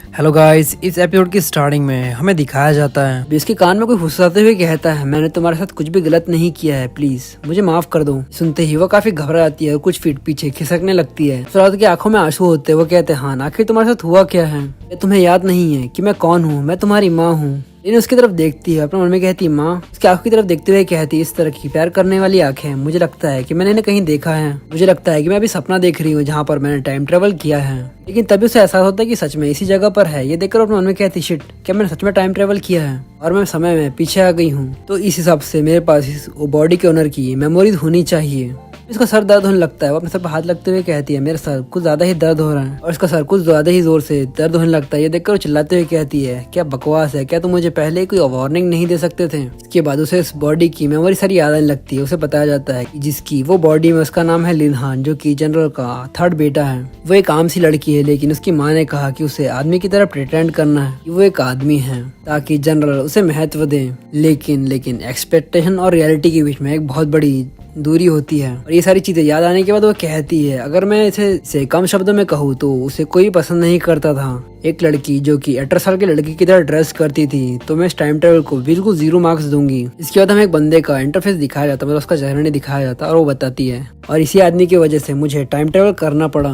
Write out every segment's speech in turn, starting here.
Hello guys, इस episode की starting में हमें दिखाया जाता है इसके कान में कोई फुसलाते हुए कहता है, मैंने तुम्हारे साथ कुछ भी गलत नहीं किया है, प्लीज मुझे माफ कर दो। सुनते ही वो काफी घबरा जाती है और कुछ फीट पीछे खिसकने लगती है। सुरात की आंखों में आंसू होते हैं। वो कहते हैं, हाँ आखिर तुम्हारे साथ हुआ क्या है? ये तुम्हें याद नहीं है कि मैं कौन हूँ? मैं तुम्हारी माँ हूँ। लेकिन उसकी तरफ देखती है, अपने मन में कहती है माँ। उसकी आंखों की तरफ देखते हुए कहती है, इस तरह की प्यार करने वाली आंखें, मुझे लगता है कि मैंने इन्हें कहीं देखा है। मुझे लगता है कि मैं अभी सपना देख रही हूँ जहाँ पर मैंने टाइम ट्रेवल किया है। लेकिन तभी उसे एहसास होता है कि सच में इसी जगह पर है। ये देखकर अपने मन में कहती, शिट, क्या मैंने सच में टाइम ट्रेवल किया है और मैं समय में पीछे आ गई हूँ? तो इस हिसाब से मेरे पास इस बॉडी के ओनर की मेमोरीज होनी चाहिए। इसका सर दर्द होने लगता है। वो अपने सर पर हाथ लगते हुए कहती है, मेरा सर कुछ ज्यादा ही दर्द हो रहा है। और इसका सर कुछ ज्यादा ही जोर से दर्द होने लगता है। ये देखकर वो चिल्लाते हुए कहती है, क्या बकवास है, क्या तुम मुझे पहले कोई वार्निंग नहीं दे सकते थे? इसके बाद उसे इस बॉडी की मेमोरी सारी याद आने लगती है। उसे बताया जाता है कि जिसकी वो बॉडी में उसका नाम है लिनहान, जो कि जनरल का थर्ड बेटा है। वो एक आम सी लड़की है, लेकिन उसकी माँ ने कहा कि उसे आदमी की तरह प्रिटेंड करना है कि वो एक आदमी है, ताकि जनरल उसे महत्व दे। लेकिन एक्सपेक्टेशन और रियलिटी के बीच में एक बहुत बड़ी दूरी होती है। और ये सारी चीजें याद आने के बाद वो कहती है, अगर मैं इसे कम शब्दों में कहूँ तो उसे कोई पसंद नहीं करता था। एक लड़की जो कि 18 साल की लड़की की तरह ड्रेस करती थी, तो मैं इस टाइम ट्रेवल को बिल्कुल 0 मार्क्स दूंगी। इसके बाद हमें एक बंदे का इंटरफेस दिखाया जाता है, मतलब उसका चेहरा नहीं दिखाया जाता, और वो बताती है, और इसी आदमी की वजह से मुझे टाइम ट्रेवल करना पड़ा।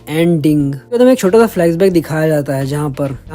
एंडिंग हमें एक छोटा सा फ्लैशबैक दिखाया जाता है जहाँ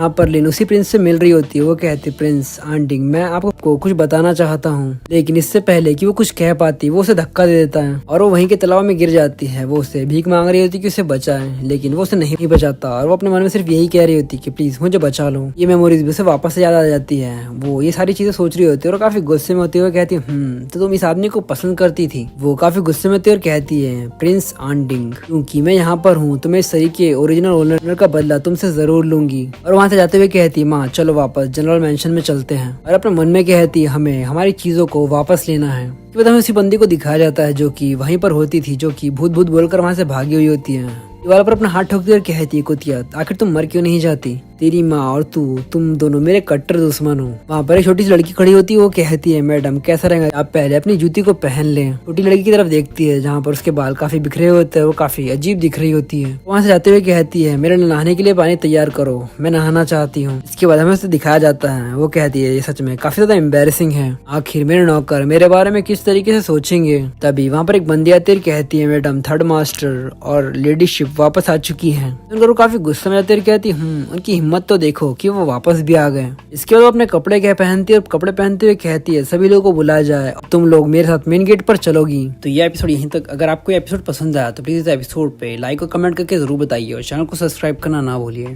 पर लिन उसी प्रिंस से मिल रही होती है। वो कहती, प्रिंस एंडिंग, मैं आपको कुछ बताना चाहता हूँ। लेकिन इससे पहले कि वो कुछ कह पाती, वो उसे धक्का दे देता है और वो वहीं के तालाब में गिर जाती है। वो उसे भीख मांग रही होती कि उसे बचाए, लेकिन वो उसे नहीं बचाता और वो अपने मन में सिर्फ यही कह रही होती कि प्लीज मुझे बचा लो। ये मेमोरीज भी उसे वापस से याद आ जाती है। वो ये सारी चीजें सोच रही होती है और काफी गुस्से में होती है। वो कहती है, तो तुम इस आदमी को पसंद करती थी? वो काफी गुस्से में होती है और कहती है, प्रिंस आंडिंग, क्योंकि मैं यहाँ पर हूँ तो मैं इस शरीर के ओरिजिनल ओनर का बदला तुमसे जरूर लूंगी। और वहाँ से जाते हुए कहती, माँ चलो वापस जनरल मेंशन में चलते हैं। और अपने मन में कहती, हमें हमारी चीजों को वापस लेना है। कि हमें उसी बंदी को दिखाया जाता है जो कि वहीं पर होती थी, जो कि भूत भूत बोलकर वहाँ से भागी हुई होती है। दीवार पर अपना हाथ ठोकती और कहती है, कुतिया आखिर तुम मर क्यों नहीं जाती? तेरी माँ और तुम दोनों मेरे कट्टर दुश्मन हो। वहाँ पर एक छोटी सी लड़की खड़ी होती है। वो कहती है, मैडम कैसा रहेगा आप पहले अपनी जूती को पहन लें। छोटी लड़की की तरफ देखती है जहाँ पर उसके बाल काफी बिखरे होते हैं। वो काफी अजीब दिख रही होती है। वहाँ से जाते हुए कहती है, मेरे नहाने के लिए पानी तैयार करो, मैं नहाना चाहती हूँ। इसके बाद हमें उसे दिखाया जाता है। वो कहती है, ये सच में काफी ज्यादा एम्बेरसिंग है, आखिर मेरे नौकर मेरे बारे में किस तरीके से सोचेंगे। तभी वहाँ पर एक बंदी आती है, कहती है, मैडम थर्ड मास्टर और लेडीशिप वापस आ चुकी है। वो काफी गुस्से में आती है, कहती उनकी हिम्मत तो देखो कि वो वापस भी आ गए। इसके बाद वो अपने कपड़े क्या पहनती है और कपड़े पहनते हुए कहती है, सभी लोगों को बुलाया जाए, तुम लोग मेरे साथ मेन गेट पर चलोगी। तो ये एपिसोड यहीं तक। अगर आपको एपिसोड पसंद आया तो प्लीज इस एपिसोड पे लाइक और कमेंट करके जरूर बताइए और चैनल को सब्सक्राइब करना ना भूलिए।